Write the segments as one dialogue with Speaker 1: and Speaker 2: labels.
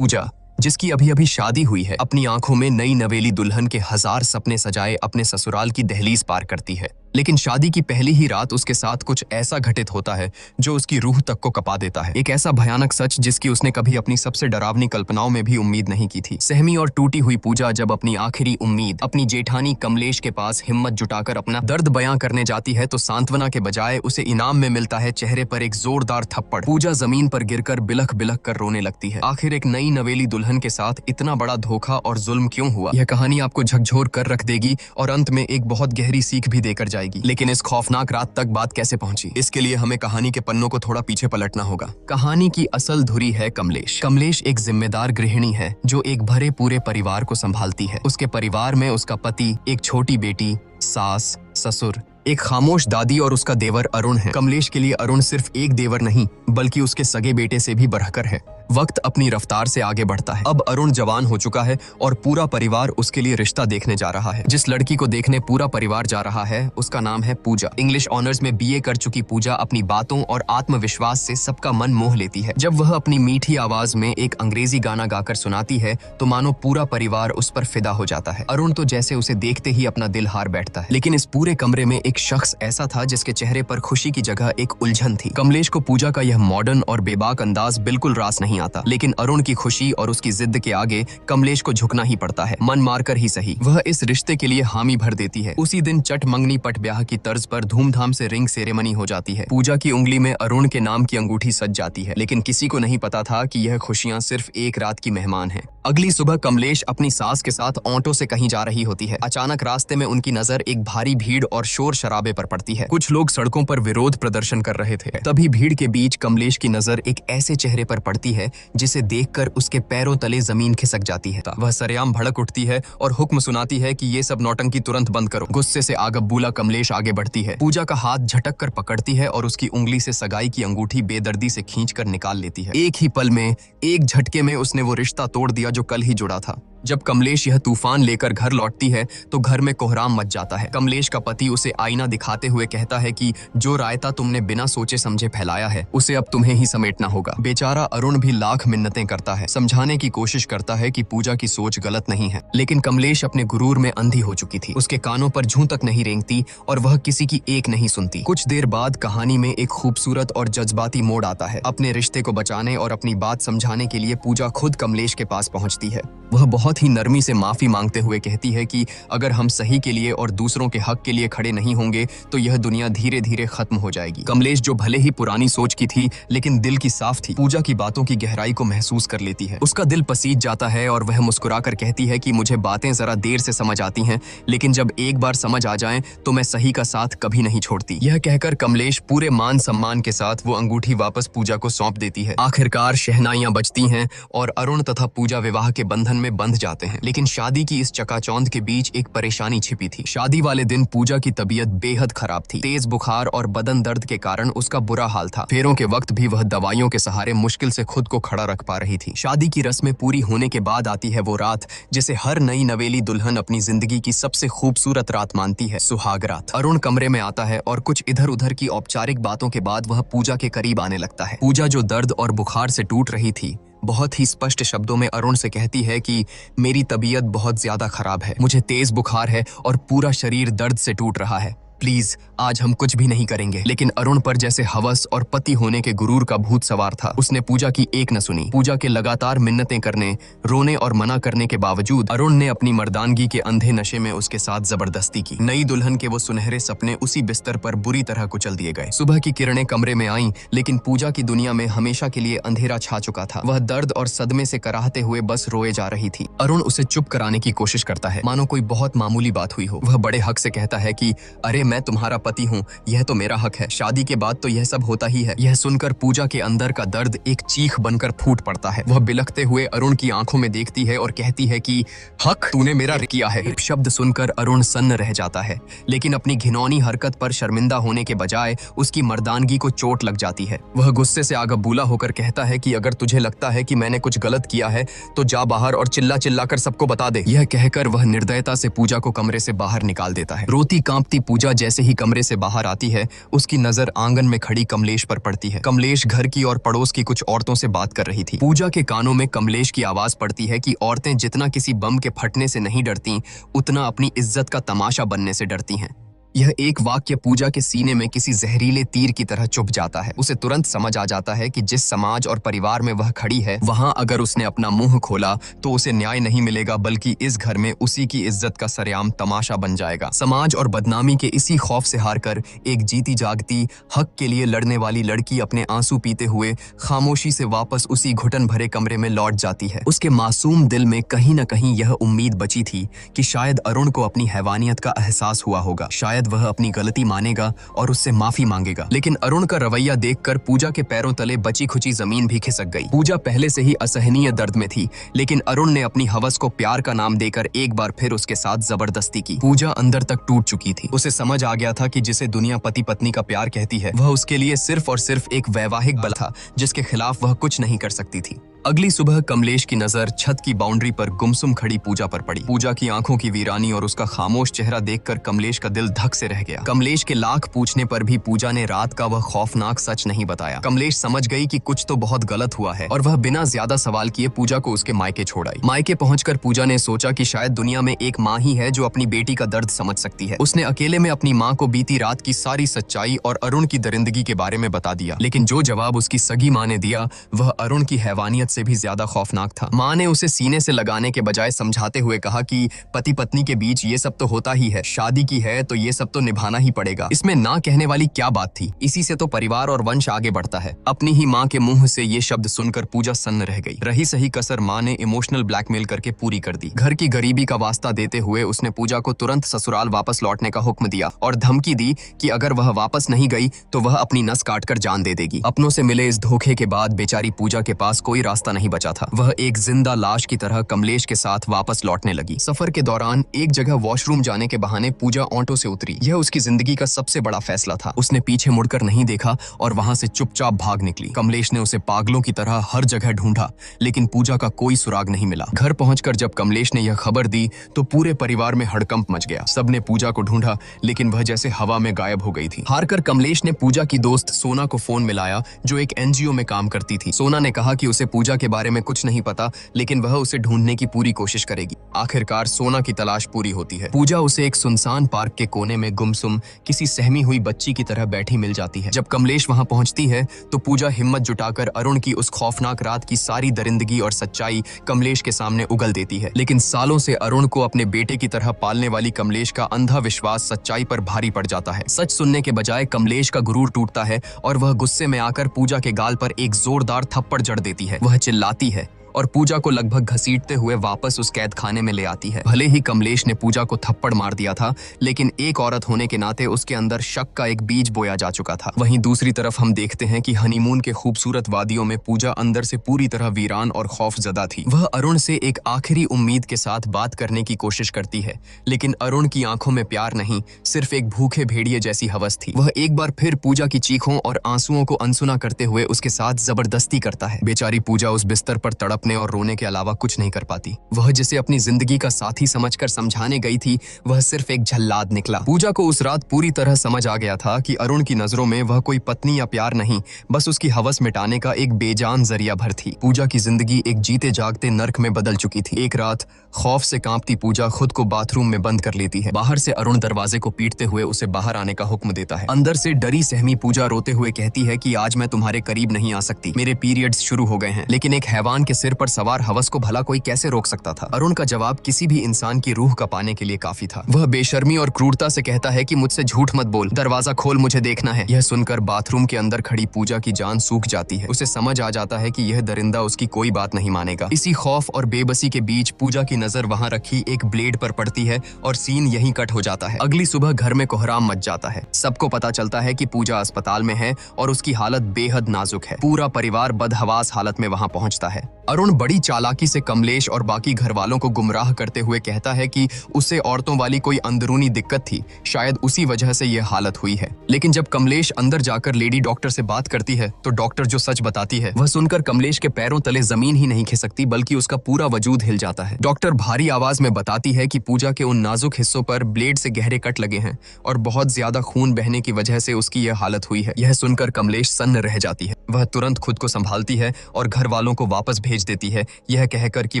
Speaker 1: पूजा, जिसकी अभी अभी शादी हुई है, अपनी आंखों में नई नवेली दुल्हन के हजार सपने सजाए अपने ससुराल की दहलीज पार करती है। लेकिन शादी की पहली ही रात उसके साथ कुछ ऐसा घटित होता है जो उसकी रूह तक को कपा देता है। एक ऐसा भयानक सच जिसकी उसने कभी अपनी सबसे डरावनी कल्पनाओं में भी उम्मीद नहीं की थी। सहमी और टूटी हुई पूजा जब अपनी आखिरी उम्मीद अपनी जेठानी कमलेश के पास हिम्मत जुटाकर अपना दर्द बयां करने जाती है तो सांत्वना के बजाय उसे इनाम में मिलता है चेहरे पर एक जोरदार थप्पड़। पूजा जमीन पर गिरकर बिलख बिलख कर रोने लगती है। आखिर एक नई नवेली दुल्हन के साथ इतना बड़ा धोखा और जुल्म क्यों हुआ? यह कहानी आपको झकझोर कर रख देगी और अंत में एक बहुत गहरी सीख भी देकर जाएगी। लेकिन इस खौफनाक रात तक बात कैसे पहुंची, इसके लिए हमें कहानी के पन्नों को थोड़ा पीछे पलटना होगा। कहानी की असल धुरी है कमलेश। कमलेश एक जिम्मेदार गृहिणी है जो एक भरे पूरे परिवार को संभालती है। उसके परिवार में उसका पति, एक छोटी बेटी, सास, ससुर, एक खामोश दादी और उसका देवर अरुण है। कमलेश के लिए अरुण सिर्फ एक देवर नहीं बल्कि उसके सगे बेटे से भी बढ़कर है। वक्त अपनी रफ्तार से आगे बढ़ता है। अब अरुण जवान हो चुका है और पूरा परिवार उसके लिए रिश्ता देखने जा रहा है। जिस लड़की को देखने पूरा परिवार जा रहा है उसका नाम है पूजा। इंग्लिश ऑनर्स में बीए कर चुकी पूजा अपनी बातों और आत्मविश्वास से सबका मन मोह लेती है। जब वह अपनी मीठी आवाज में एक अंग्रेजी गाना गाकर सुनाती है तो मानो पूरा परिवार उस पर फिदा हो जाता है। अरुण तो जैसे उसे देखते ही अपना दिल हार बैठता है। लेकिन इस पूरे कमरे में एक शख्स ऐसा था जिसके चेहरे पर खुशी की जगह एक उलझन थी। कमलेश को पूजा का यह मॉडर्न और बेबाक अंदाज बिल्कुल रास नहीं आता, लेकिन अरुण की खुशी और उसकी जिद के आगे कमलेश को झुकना ही पड़ता है। मन मारकर ही सही वह इस रिश्ते के लिए हामी भर देती है। उसी दिन चट मंगनी पट ब्याह की तर्ज पर धूमधाम से रिंग सेरेमनी हो जाती है। पूजा की उंगली में अरुण के नाम की अंगूठी सज जाती है, लेकिन किसी को नहीं पता था कि यह खुशियां सिर्फ एक रात की मेहमान हैं। अगली सुबह कमलेश अपनी सास के साथ ऑटो से कहीं जा रही होती है। अचानक रास्ते में उनकी नजर एक भारी भीड़ और शोर शराबे पर पड़ती है। कुछ लोग सड़कों पर विरोध प्रदर्शन कर रहे थे। तभी भीड़ के बीच कमलेश की नजर एक ऐसे चेहरे पर पड़ती है जिसे देखकर उसके पैरों तले जमीन खिसक जाती है। वह सरेआम भड़क उठती है और हुक्म सुनाती है कि ये सब नौटंकी तुरंत बंद करो। गुस्से से आगबूला कमलेश आगे बढ़ती है। पूजा का हाथ झटक कर पकड़ती है और उसकी उंगली से सगाई की अंगूठी बेदर्दी से खींचकर निकाल लेती है। एक ही पल में, एक झटके में उसने वो रिश्ता तोड़ दिया जो कल ही जुड़ा था। जब कमलेश यह तूफान लेकर घर लौटती है तो घर में कोहराम मच जाता है। कमलेश का पति उसे आईना दिखाते हुए कहता है कि जो रायता तुमने बिना सोचे समझे फैलाया है उसे अब तुम्हें ही समेटना होगा। बेचारा अरुण भी लाख मिन्नतें करता है, समझाने की कोशिश करता है कि पूजा की सोच गलत नहीं है, लेकिन कमलेश अपने गुरूर में अंधी हो चुकी थी। उसके कानों पर जूं तक नहीं रेंगती और वह किसी की एक नहीं सुनती। कुछ देर बाद कहानी में एक खूबसूरत और जज्बाती मोड़ आता है। अपने रिश्ते को बचाने और अपनी बात समझाने के लिए पूजा खुद कमलेश के पास पहुंचती है। वह बहुत ही नरमी से माफी मांगते हुए कहती है कि अगर हम सही के लिए और दूसरों के हक के लिए खड़े नहीं होंगे तो यह दुनिया धीरे धीरे खत्म हो जाएगी। कमलेश जो भले ही पुरानी सोच की थी लेकिन दिल की साफ थी, पूजा की बातों की गहराई को महसूस कर लेती है। उसका दिल पसीज जाता है और वह मुस्कुराकर कहती है कि मुझे बातें जरा देर से समझ आती हैं, लेकिन जब एक बार समझ आ जाएं तो मैं सही का साथ कभी नहीं छोड़ती। यह कहकर कमलेश पूरे मान सम्मान के साथ वो अंगूठी वापस पूजा को सौंप देती है। आखिरकार शहनाइयां बजती हैं और अरुण तथा पूजा विवाह के बंधन में बंध जाते हैं। लेकिन शादी की इस चकाचौंध के बीच एक परेशानी छिपी थी। शादी वाले दिन पूजा की तबीयत बेहद खराब थी। तेज बुखार और बदन दर्द के कारण उसका बुरा हाल था। फेरों के वक्त भी वह दवाइयों के सहारे मुश्किल से खुद को खड़ा रख पा रही थी। शादी की रस्में पूरी होने के बाद आती है वो रात जिसे हर नई नवेली दुल्हन अपनी जिंदगी की सबसे खूबसूरत रात मानती है, सुहाग रात। अरुण कमरे में आता है और कुछ इधर उधर की औपचारिक बातों के बाद वह पूजा के करीब आने लगता है। पूजा जो दर्द और बुखार से टूट रही थी बहुत ही स्पष्ट शब्दों में अरुण से कहती है कि मेरी तबीयत बहुत ज्यादा खराब है, मुझे तेज बुखार है और पूरा शरीर दर्द से टूट रहा है। प्लीज आज हम कुछ भी नहीं करेंगे। लेकिन अरुण पर जैसे हवस और पति होने के गुरूर का भूत सवार था। उसने पूजा की एक न सुनी। पूजा के लगातार मिन्नतें करने, रोने और मना करने के बावजूद अरुण ने अपनी मर्दानगी के अंधे नशे में उसके साथ जबरदस्ती की। नई दुल्हन के वो सुनहरे सपने उसी बिस्तर पर बुरी तरह कुचल दिए गए। सुबह की किरणें कमरे में आईं, लेकिन पूजा की दुनिया में हमेशा के लिए अंधेरा छा चुका था। वह दर्द और सदमे से कराहते हुए बस रोए जा रही थी। अरुण उसे चुप कराने की कोशिश करता है, मानो कोई बहुत मामूली बात हुई हो। वह बड़े हक से कहता है कि अरे मैं तुम्हारा पति हूँ, यह तो मेरा हक है। शादी के बाद तो यह सब होता ही है। यह सुनकर पूजा के अंदर का दर्द एक चीख बनकर फूट पड़ता है। वह बिलखते हुए अरुण की आंखों में देखती है और कहती है कि हक तूने मेरा किया है। शब्द सुनकर अरुण सन्न रह जाता है, लेकिन अपनी घिनौनी हरकत पर शर्मिंदा होने के बजाय उसकी मर्दानगी को चोट लग जाती है। वह गुस्से से आगबूला होकर कहता है कि अगर तुझे लगता है कि मैंने कुछ गलत किया है तो जा बाहर और चिल्ला चिल्लाकर सबको बता दे। यह कहकर वह निर्दयता से पूजा को कमरे से बाहर निकाल देता है। रोती कांपती पूजा जैसे ही कमरे से बाहर आती है, उसकी नजर आंगन में खड़ी कमलेश पर पड़ती है। कमलेश घर की और पड़ोस की कुछ औरतों से बात कर रही थी। पूजा के कानों में कमलेश की आवाज पड़ती है कि औरतें जितना किसी बम के फटने से नहीं डरती, उतना अपनी इज्जत का तमाशा बनने से डरती हैं। यह एक वाक्य पूजा के सीने में किसी जहरीले तीर की तरह चुभ जाता है। उसे तुरंत समझ आ जाता है कि जिस समाज और परिवार में वह खड़ी है, वहां अगर उसने अपना मुंह खोला तो उसे न्याय नहीं मिलेगा, बल्कि इस घर में उसी की इज्जत का सरेआम तमाशा बन जाएगा। समाज और बदनामी के इसी खौफ से हारकर एक जीती जागती हक के लिए लड़ने वाली लड़की अपने आंसू पीते हुए खामोशी से वापस उसी घुटन भरे कमरे में लौट जाती है। उसके मासूम दिल में कहीं न कहीं यह उम्मीद बची थी कि शायद अरुण को अपनी हैवानियत का एहसास हुआ होगा, शायद वह अपनी गलती मानेगा और उससे माफी मांगेगा। लेकिन अरुण का रवैया देखकर पूजा के पैरों तले बची खुची जमीन भी खिसक गई। पूजा पहले से ही असहनीय दर्द में थी, लेकिन अरुण ने अपनी हवस को प्यार का नाम देकर एक बार फिर उसके साथ जबरदस्ती की। पूजा अंदर तक टूट चुकी थी। उसे समझ आ गया था कि जिसे दुनिया पति पत्नी का प्यार कहती है, वह उसके लिए सिर्फ और सिर्फ एक वैवाहिक बल था, जिसके खिलाफ वह कुछ नहीं कर सकती थी। अगली सुबह कमलेश की नजर छत की बाउंड्री पर गुमसुम खड़ी पूजा पर पड़ी। पूजा की आंखों की वीरानी और उसका खामोश चेहरा देखकर कमलेश का दिल धक से रह गया। कमलेश के लाख पूछने पर भी पूजा ने रात का वह खौफनाक सच नहीं बताया। कमलेश समझ गई कि कुछ तो बहुत गलत हुआ है और वह बिना ज्यादा सवाल किए पूजा को उसके मायके छोड़ आई। मायके पहुंचकर पूजा ने सोचा कि शायद दुनिया में एक माँ ही है जो अपनी बेटी का दर्द समझ सकती है। उसने अकेले में अपनी माँ को बीती रात की सारी सच्चाई और अरुण की दरिंदगी के बारे में बता दिया। लेकिन जो जवाब उसकी सगी माँ ने दिया, वह अरुण की हैवानियत से भी ज्यादा खौफनाक था। माँ ने उसे सीने से लगाने के बजाय समझाते हुए कहा कि पति पत्नी के बीच ये सब तो होता ही है, शादी की है तो ये सब तो निभाना ही पड़ेगा। इसमें ना कहने वाली क्या बात थी? इसी से तो परिवार और वंश आगे बढ़ता है। अपनी ही माँ के मुंह से ये शब्द सुनकर पूजा सन्न रह गई। रही सही कसर माँ ने इमोशनल ब्लैकमेल करके पूरी कर दी। घर की गरीबी का वास्ता देते हुए उसने पूजा को तुरंत ससुराल वापस लौटने का हुक्म दिया और धमकी दी कि अगर वह वापस नहीं गई तो वह अपनी नस काटकर जान दे देगी। अपनों से मिले इस धोखे के बाद बेचारी पूजा के पास कोई रास्ता नहीं बचा था। वह एक जिंदा लाश की तरह कमलेश के साथ वापस लौटने लगी। सफर के दौरान एक जगह वॉशरूम जाने के बहाने पूजा ऑटो से उतरी। यह उसकी जिंदगी का सबसे बड़ा फैसला था। उसने पीछे मुड़कर नहीं देखा और वहां से चुपचाप भाग निकली। कमलेश ने उसे पागलों की तरह हर जगह ढूंढा, लेकिन पूजा का कोई सुराग नहीं मिला। घर पहुंचकर जब कमलेश ने यह खबर दी तो पूरे परिवार में हड़कंप मच गया। सबने पूजा को ढूंढा, लेकिन वह जैसे हवा में गायब हो गई थी। हारकर कमलेश ने पूजा की दोस्त सोना को फोन मिलाया, जो एक एनजीओ में काम करती थी। सोना ने कहा कि उसे पूजा के बारे में कुछ नहीं पता, लेकिन वह उसे ढूंढने की पूरी कोशिश करेगी। आखिरकार सोना की तलाश पूरी होती है। पूजा उसे एक सुनसान पार्क के कोने में गुमसुम किसी सहमी हुई बच्ची की तरह बैठी मिल जाती है। जब कमलेश वहां पहुंचती है तो पूजा हिम्मत जुटाकर अरुण की उस खौफनाक रात की सारी दरिंदगी और सच्चाई कमलेश के सामने उगल देती है। लेकिन सालों से अरुण को अपने बेटे की तरह पालने वाली कमलेश का अंधा विश्वास सच्चाई पर भारी पड़ जाता है। सच सुनने के बजाय कमलेश का गुरूर टूटता है और वह गुस्से में आकर पूजा के गाल पर एक जोरदार थप्पड़ जड़ देती है। वह चिल्लाती है और पूजा को लगभग घसीटते हुए वापस उस कैद खाने में ले आती है। भले ही कमलेश ने पूजा को थप्पड़ मार दिया था, लेकिन एक औरत होने के नाते उसके अंदर शक का एक बीज बोया जा चुका था। वहीं दूसरी तरफ हम देखते हैं कि हनीमून के खूबसूरत वादियों में पूजा अंदर से पूरी तरह वीरान और खौफजदा थी। वह अरुण से एक आखिरी उम्मीद के साथ बात करने की कोशिश करती है, लेकिन अरुण की आंखों में प्यार नहीं, सिर्फ एक भूखे भेड़िए जैसी हवस थी। वह एक बार फिर पूजा की चीखों और आंसुओं को अनसुना करते हुए उसके साथ जबरदस्ती करता है। बेचारी पूजा उस बिस्तर पर तड़पने और रोने के अलावा कुछ नहीं कर पाती। वह जिसे अपनी जिंदगी का साथी समझकर समझाने गई थी, वह सिर्फ एक झल्लाद निकला। पूजा को उस रात पूरी तरह समझ आ गया था कि अरुण की नजरों में वह कोई पत्नी या प्यार नहीं, बस उसकी हवस मिटाने का एक बेजान जरिया भर थी। पूजा की जिंदगी एक जीते जागते नर्क में बदल चुकी थी। एक रात खौफ से कांपती पूजा खुद को बाथरूम में बंद कर लेती है। बाहर से अरुण दरवाजे को पीटते हुए उसे बाहर आने का हुक्म देता है। अंदर से डरी सहमी पूजा रोते हुए कहती है कि आज मैं तुम्हारे करीब नहीं आ सकती, मेरे पीरियड्स शुरू हो गए हैं। लेकिन एक हैवान के सिर पर सवार हवस को भला कोई कैसे रोक सकता था? अरुण का जवाब किसी भी इंसान की रूह का पाने के लिए काफी था। वह बेशर्मी और क्रूरता से कहता है कि मुझसे झूठ मत बोल, दरवाजा खोल, मुझे देखना है। यह सुनकर बाथरूम के अंदर खड़ी पूजा की जान सूख जाती है। उसे समझ आ जाता है कि यह दरिंदा उसकी कोई बात नहीं मानेगा। इसी खौफ और बेबसी के बीच पूजा की नजर वहां रखी एक ब्लेड पर पड़ती है और सीन यहीं कट हो जाता है। अगली सुबह घर में कोहराम मच जाता है। सबको पता चलता है कि पूजा अस्पताल में है और उसकी हालत बेहद नाजुक है। पूरा परिवार बदहवास हालत में वहां पहुंचता है। अरुण अरुण बड़ी चालाकी से कमलेश और बाकी घर वालों को गुमराह करते हुए कहता है कि उसे औरतों वाली कोई अंदरूनी दिक्कत थी, शायद उसी वजह से यह हालत हुई है। लेकिन जब कमलेश अंदर जाकर लेडी डॉक्टर से बात करती है तो डॉक्टर जो सच बताती है वह सुनकर कमलेश के पैरों तले जमीन ही नहीं खिसकती बल्कि उसका पूरा वजूद हिल जाता है। डॉक्टर भारी आवाज में बताती है कि पूजा के उन नाजुक हिस्सों पर ब्लेड से गहरे कट लगे हैं और बहुत ज्यादा खून बहने की वजह से उसकी यह हालत हुई है। यह सुनकर कमलेश सन्न रह जाती है। वह तुरंत खुद को संभालती है और घर वालों को वापस भेज देती है, यह कहकर कि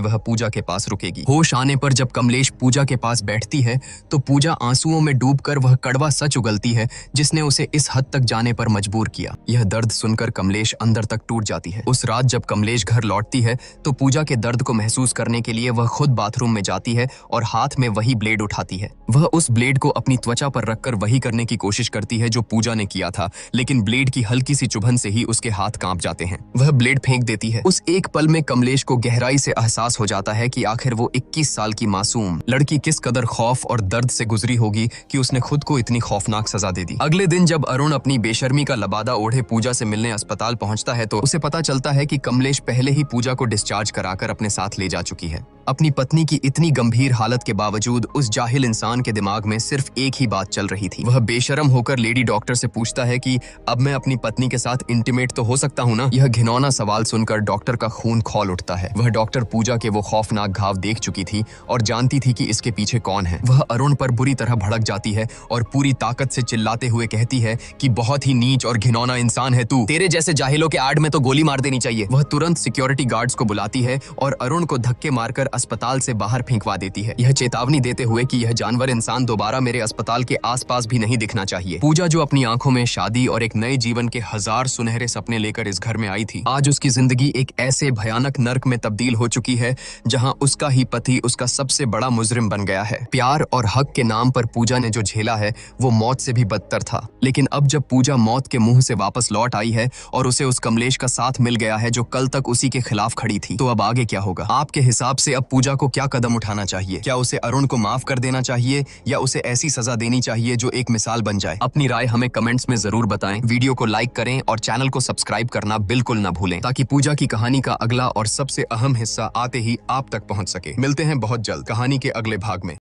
Speaker 1: वह पूजा के पास रुकेगी। होश आने पर जब कमलेश पूजा के पास बैठती है तो पूजा आंसुओं में डूबकर वह कड़वा सच उगलती है जिसने उसे इस हद तक जाने पर मजबूर किया। यह दर्द सुनकर कमलेश अंदर तक टूट जाती है। उस रात जब कमलेश घर लौटती है तो पूजा के दर्द को महसूस करने के लिए वह खुद बाथरूम में जाती है और हाथ में वही ब्लेड उठाती है। वह उस ब्लेड को अपनी त्वचा पर रखकर वही करने की कोशिश करती है जो पूजा ने किया था, लेकिन ब्लेड की हल्की सी चुभन से ही उसके हाथ कांप जाते हैं। वह ब्लेड फेंक देती है। उस एक पल में कमलेश को गहराई से एहसास हो जाता है कि आखिर वो 21 साल की मासूम लड़की किस कदर खौफ और दर्द से गुजरी होगी कि उसने खुद को इतनी खौफनाक सजा दे दी। अगले दिन जब अरुण अपनी बेशर्मी का लबादा ओढ़े पूजा से मिलने अस्पताल पहुंचता है तो उसे पता चलता है कि कमलेश पहले ही पूजा को डिस्चार्ज कराकर अपने साथ ले जा चुकी है। अपनी पत्नी की इतनी गंभीर हालत के बावजूद उस जाहिल इंसान के दिमाग में सिर्फ एक ही बात चल रही थी। वह बेशरम होकर लेडी डॉक्टर से पूछता है कि अब मैं अपनी पत्नी के साथ इंटीमेट तो हो सकता हूँ ना? यह घिनौना सवाल सुनकर डॉक्टर का खून खौल उठता है। वह डॉक्टर पूजा के वो खौफनाक घाव देख चुकी थी और जानती थी कि इसके पीछे कौन है। वह अरुण पर बुरी तरह भड़क जाती है और पूरी ताकत से चिल्लाते हुए कहती है कि बहुत ही नीच और घिनौना इंसान है तू, तेरे जैसे जाहिलों के आड़ में तो गोली मार देनी चाहिए। वह तुरंत सिक्योरिटी गार्ड्स को बुलाती है और अरुण को धक्के मारकर अस्पताल से बाहर फेंकवा देती है, यह चेतावनी देते हुए कि यह जानवर इंसान दोबारा मेरे अस्पताल के आसपास भी नहीं दिखना चाहिए। पूजा जो अपनी आंखों में शादी और एक नए जीवन के 1000 सुनहरे सपने लेकर इस घर में आई थी, आज उसकी जिंदगी एक ऐसे भयानक नर्क में तब्दील हो चुकी है जहां उसका ही पति उसका सबसे बड़ा मुजरिम बन गया है। प्यार और हक के नाम पर पूजा ने जो झेला है वो मौत से भी बदतर था, लेकिन अब जब पूजा मौत के मुंह से वापस लौट आई है और उसे उस कमलेश का साथ मिल गया है जो कल तक उसी के खिलाफ खड़ी थी, तो अब आगे क्या होगा? आपके हिसाब से अब पूजा को क्या कदम उठाना चाहिए? क्या उसे अरुण को माफ कर देना चाहिए या उसे ऐसी सजा देनी चाहिए जो एक मिसाल बन जाए? अपनी राय हमें कमेंट्स में जरूर बताएं। वीडियो को लाइक करें और चैनल को सब्सक्राइब करना बिल्कुल न भूलें ताकि पूजा की कहानी का अगला और सबसे अहम हिस्सा आते ही आप तक पहुंच सके। मिलते हैं बहुत जल्द कहानी के अगले भाग में।